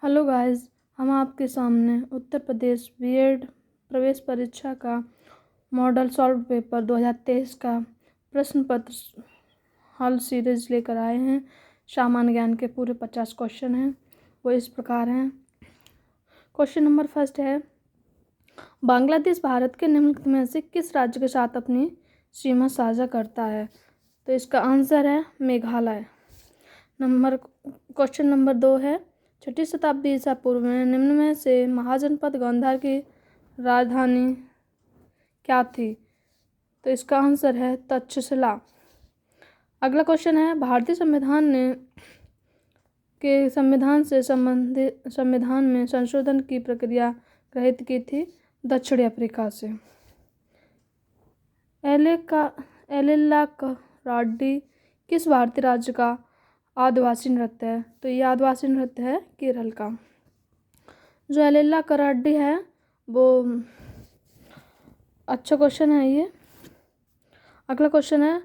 Hello guys, हम आपके सामने उत्तर प्रदेश बीएड प्रवेश परीक्षा का मॉडल सॉल्व पेपर 2023 का प्रश्न पत्र हल सीरीज लेकर आए हैं। सामान्य ज्ञान के पूरे 50 क्वेश्चन हैं, वो इस प्रकार हैं। क्वेश्चन नंबर फर्स्ट है, बांग्लादेश भारत के निम्नलिखित में से किस राज्य के साथ अपनी सीमा साझा करता है? तो इसका आंसर है मेघालय। क्वेश्चन नंबर 2 है, 6वीं शताब्दी ईसा पूर्व में निम्न में से महाजनपद गांधार की राजधानी क्या थी? तो इसका आंसर है तक्षशिला। अगला क्वेश्चन है, भारतीय संविधान ने के संविधान से संबंधित संविधान में संशोधन की प्रक्रिया ग्रहित की थी दक्षिण अफ्रीका से। एलेला कराड्डी किस भारतीय राज्य का आदिवासी नृत्य है? तो ये आदिवासी नृत्य है केरल का। जो एलेला कराड्डी है वो अच्छा क्वेश्चन है ये। अगला क्वेश्चन है,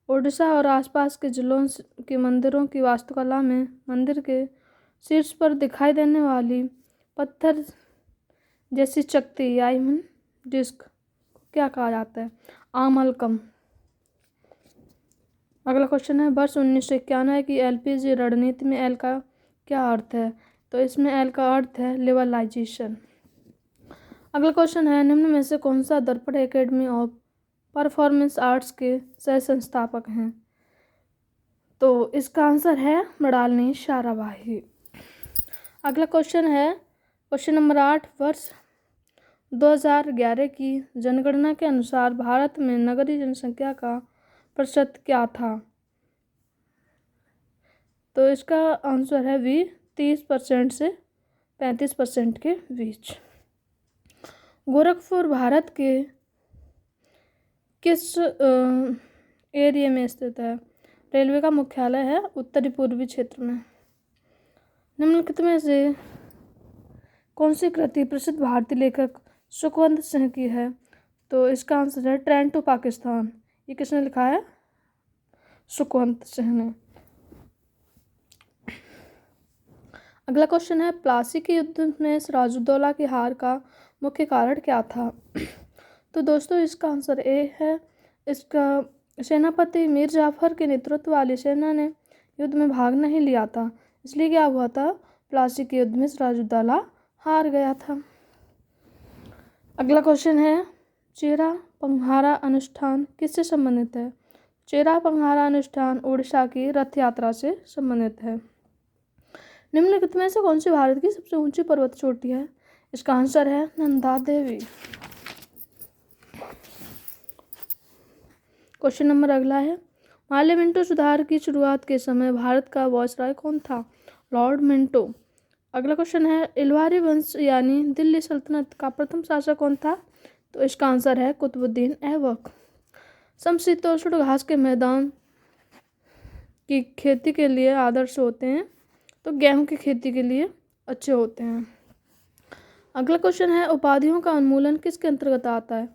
ओडिशा और आसपास के जिलों के मंदिरों की वास्तुकला में मंदिर के शीर्ष पर दिखाई देने वाली पत्थर जैसी चकती या डिस्क को क्या कहा जाता है? आमलकम। अगला क्वेश्चन है, वर्ष 1991 की एलपीजी रणनीति में एल का क्या अर्थ है? तो इसमें एल का अर्थ है लिबरलाइजेशन। अगला क्वेश्चन है, निम्न में से कौन सा दर्पण एकेडमी ऑफ परफॉर्मेंस आर्ट्स के सह संस्थापक हैं? तो इसका आंसर है मृणालिनी साराभाई। अगला क्वेश्चन है, क्वेश्चन नंबर 8, वर्ष 2011 की जनगणना के अनुसार भारत में नगरीय जनसंख्या का प्रतिशत क्या था? तो इसका आंसर है वी 30% से 35% के बीच। गोरखपुर भारत के किस एरिया में स्थित है? रेलवे का मुख्यालय है उत्तरी पूर्वी क्षेत्र में। निम्नलिखित में से कौन सी कृति प्रसिद्ध भारतीय लेखक सुखवंत सिंह की है? तो इसका आंसर है ट्रेन टू पाकिस्तान। ये किसने लिखा है? सुखवंत सिंह ने। अगला क्वेश्चन है, प्लासी के युद्ध में सिराजुद्दौला की हार का मुख्य कारण क्या था? तो दोस्तों इसका आंसर ए है। इसका सेनापति मीर जाफर के नेतृत्व वाली सेना ने युद्ध में भाग नहीं लिया था, इसलिए क्या हुआ था? प्लासी के युद्ध में सिराजुद्दौला हार गया था। अगला क्वेश्चन है, चेरा पंघारा अनुष्ठान किससे संबंधित है? चेरा पंघारा अनुष्ठान उड़ीसा की रथ यात्रा से संबंधित है। निम्नलिखित में से कौन सी भारत की सबसे ऊंची पर्वत चोटी है? इसका आंसर है नंदा देवी। क्वेश्चन नंबर अगला है, माले मिंटो सुधार की शुरुआत के समय भारत का वायसराय कौन था? Lord Minto. अगला क्वेश्चन है, इलवारी वंश यानी दिल्ली सल्तनत का प्रथम शासक कौन था? तो इसका आंसर है कुतुबुद्दीन ऐबक। समशीतोष्ण घास के मैदान की खेती के लिए आदर्श होते हैं, तो गेहूं की खेती के लिए अच्छे होते हैं। अगला क्वेश्चन है, उपाधियों का उन्मूलन किसके अंतर्गत आता है?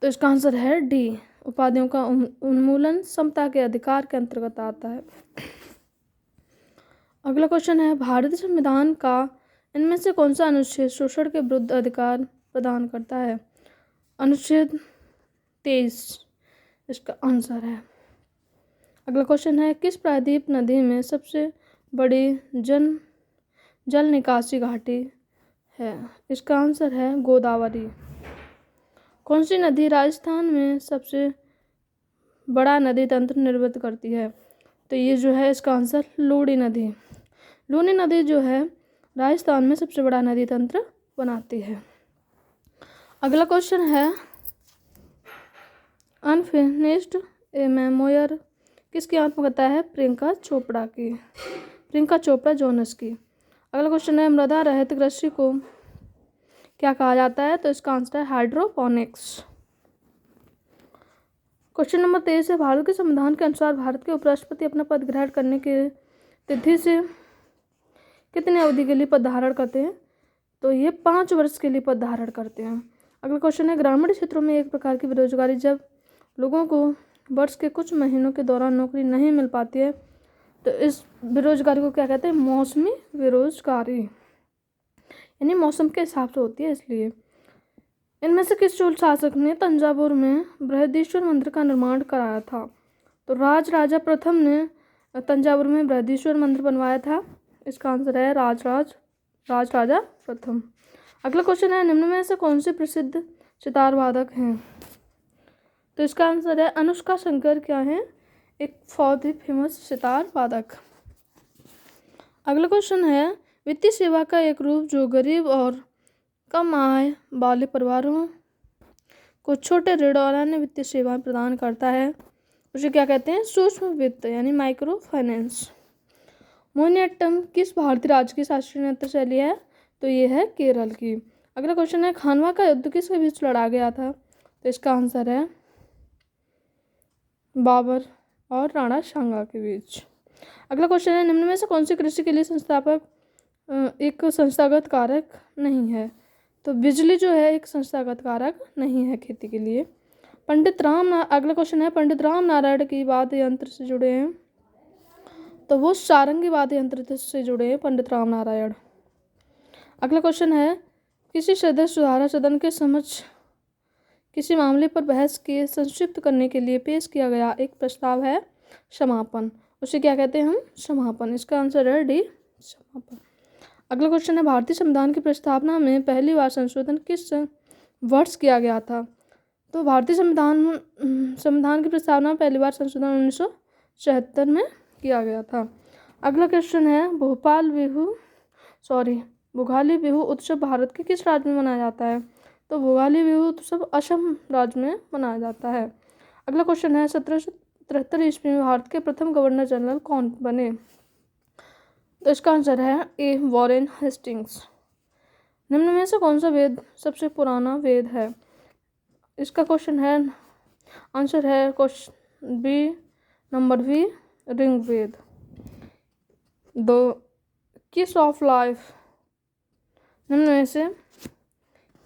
तो इसका आंसर है डी। उपाधियों का उन्मूलन समता के अधिकार के अंतर्गत आता है। अगला क्वेश्चन है, भारतीय संविधान का इनमें से कौन सा अनुच्छेद शोषण के विरुद्ध अधिकार प्रदान करता है? अनुच्छेद 23 इसका आंसर है। अगला क्वेश्चन है, किस प्रायद्वीप नदी में सबसे बड़ी जल निकासी घाटी है? इसका आंसर है गोदावरी। कौन सी नदी राजस्थान में सबसे बड़ा नदी तंत्र निर्मित करती है? तो ये जो है इसका आंसर लूनी नदी। लूनी नदी जो है राजस्थान में सबसे बड़ा नदी तंत्र बनाती है। अगला क्वेश्चन है, अनफिनिश्ड ए मेमोयर किसकी आत्मकथा है? प्रियंका चोपड़ा की। प्रियंका चोपड़ा जोनस की। अगला क्वेश्चन है, मृदा रहित कृषि को क्या कहा जाता है? तो इसका आंसर है हाइड्रोपोनिक्स। क्वेश्चन नंबर 23 है, भारत के संविधान के अनुसार भारत के उपराष्ट्रपति अपना पद ग्रहण करने की तिथि से कितनी अवधि के लिए पद धारण करते हैं? तो ये 5 वर्ष के लिए पद धारण करते हैं। अगला क्वेश्चन है, ग्रामीण क्षेत्रों में एक प्रकार की बेरोजगारी जब लोगों को वर्ष के कुछ महीनों के दौरान नौकरी नहीं मिल पाती है, तो इस बेरोजगारी को क्या कहते हैं? मौसमी बेरोजगारी। यानी मौसम के हिसाब से होती है इसलिए। इनमें से किस चोल शासक ने तंजावुर में बृहदीश्वर मंदिर का निर्माण कराया था? तो राजा प्रथम ने तंजावुर में बृहदीश्वर मंदिर बनवाया था। इसका आंसर है राजा प्रथम। अगला क्वेश्चन है, निम्न में से कौन से प्रसिद्ध सितार वादक हैं? तो इसका आंसर है अनुष्का शंकर क्या है? एक बहुत ही फेमस सितार वादक। अगला क्वेश्चन है, वित्तीय सेवा का एक रूप जो गरीब और कम आय वाले परिवारों को छोटे ऋण और अन्य वित्तीय सेवाएं प्रदान करता है, उसे क्या कहते हैं? सूक्ष्म वित्त यानी माइक्रो फाइनेंस। मोहिनीअट्टम किस भारतीय राज्य की शास्त्रीय नृत्य शैली है? तो ये है केरल की। अगला क्वेश्चन है, खानवा का युद्ध किसके बीच लड़ा गया था? तो इसका आंसर है बाबर और राणा सांगा के बीच। अगला क्वेश्चन है, निम्न में से कौन सी कृषि के लिए एक संस्थागत कारक नहीं है? तो बिजली जो है एक संस्थागत कारक नहीं है खेती के लिए। अगला क्वेश्चन है, पंडित राम नारायण की वाद्य यंत्र से जुड़े हैं? तो वो सारंगी वाद्य यंत्र से जुड़े हैं पंडित राम नारायण। अगला क्वेश्चन है, किसी सदस्य द्वारा सदन के समक्ष किसी मामले पर बहस के संक्षिप्त करने के लिए पेश किया गया एक प्रस्ताव है समापन, उसे क्या कहते हैं हम? समापन। इसका आंसर है डी, समापन। अगला क्वेश्चन है, भारतीय संविधान की प्रस्तावना में पहली बार संशोधन किस वर्ष किया गया था? तो भारतीय संविधान की प्रस्तावना में पहली बार संशोधन 1976 में किया गया था। अगला क्वेश्चन है, भोगाली बिहू उत्सव भारत के किस राज्य में मनाया जाता है? तो भोगाली बिहू उत्सव असम राज्य में मनाया जाता है। अगला क्वेश्चन है, 1773 ईस्वी में भारत के प्रथम गवर्नर जनरल कौन बने? तो इसका आंसर है ए, वॉरेन हेस्टिंग्स। निम्न में से कौन सा वेद सबसे पुराना वेद है? इसका क्वेश्चन है, आंसर है question B, number B, Rigveda. Kiss of life निम्न में से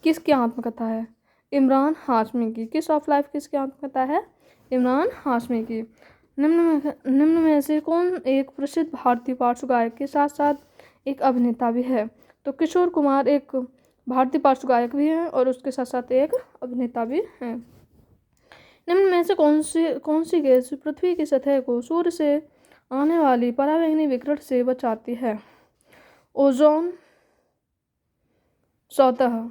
किसकी आत्मकथा है? इमरान हाशमी की। किस ऑफ लाइफ किसकी आत्मकथा है? इमरान हाशमी की। निम्न में से कौन एक प्रसिद्ध भारतीय पार्श्व गायक के साथ साथ एक अभिनेता भी है? तो किशोर कुमार एक भारतीय पार्श्व गायक भी है और उसके साथ साथ एक अभिनेता भी है। निम्न में से कौन सी गैस पृथ्वी की सतह को सूर्य से आने वाली पराबैंगनी विकिरण से बचाती है? ओजोन सतह।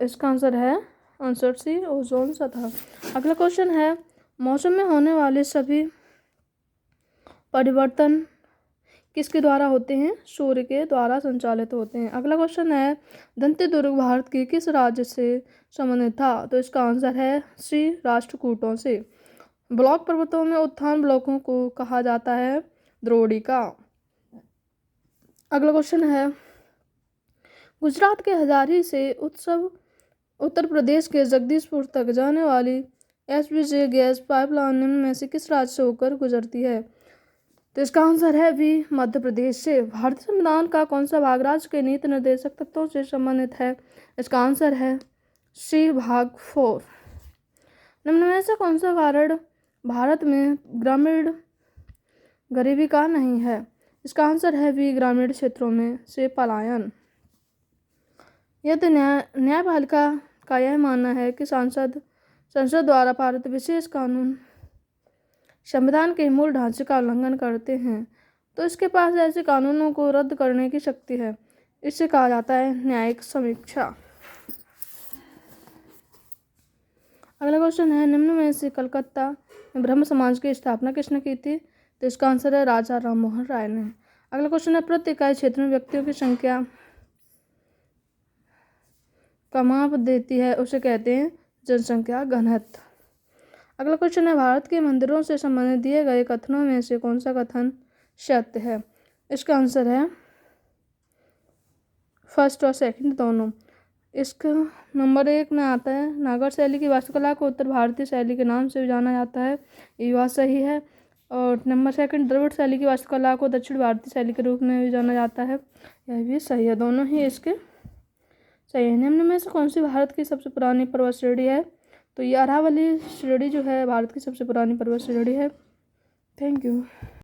इसका आंसर है आंसर सी, ओजोन सतह। अगला क्वेश्चन है, मौसम में होने वाले सभी परिवर्तन किसके द्वारा होते हैं? सूर्य के द्वारा संचालित होते हैं। अगला क्वेश्चन है, दंती दुर्ग भारत के किस राज्य से संबंधित था? तो इसका आंसर है सी, राष्ट्रकूटों से। ब्लॉक पर्वतों में उत्थान ब्लॉकों को कहा जाता है द्रोणिका। अगला क्वेश्चन है, गुजरात के हजारी से उत्तर प्रदेश के जगदीशपुर तक जाने वाली एसपीजे गैस पाइपलाइन निम्न में से किस राज्य से होकर गुजरती है? तो इसका आंसर है बी, मध्य प्रदेश से। भारतीय संविधान का कौन सा भाग राज्य के नीति निर्देशक तत्वों से संबंधित है? इसका आंसर है सी, भाग 4। निम्न में से कौन सा कारण भारत में ग्रामीण गरीबी का नहीं है? इसका आंसर है बी, ग्रामीण क्षेत्रों में से पलायन। यदि न्यायपालिका का यह मानना है कि संसद द्वारा पारित विशेष कानून संविधान के मूल ढांचे का उल्लंघन करते हैं, तो इसके पास ऐसे कानूनों को रद्द करने की शक्ति है। इसे कहा जाता है न्यायिक समीक्षा। अगला क्वेश्चन है, निम्न में से कलकत्ता में ब्रह्म समाज की स्थापना किसने की थी? तो इसका आंसर है राजा राममोहन राय ने। अगला क्वेश्चन है, प्रति इकाई क्षेत्र में व्यक्तियों की संख्या का माप देती है, उसे कहते हैं जनसंख्या घनत्व। अगला क्वेश्चन है, भारत के मंदिरों से संबंधित दिए गए कथनों में से कौन सा कथन सत्य है? इसका आंसर है फर्स्ट और सेकंड दोनों। इसका नंबर 1 में आता है, नागर शैली की वास्तुकला को उत्तर भारतीय शैली के नाम से भी जाना जाता है, ये बात सही है। और नंबर 2 द्रविड़ शैली की वास्तुकला को दक्षिण भारतीय शैली के रूप में भी जाना जाता है, यह भी सही है। दोनों ही इसके सही है। निम्न में से कौन सी भारत की सबसे पुरानी पर्वत श्रेणी है? तो ये अरावली श्रेणी जो है भारत की सबसे पुरानी पर्वत श्रेणी है। Thank you.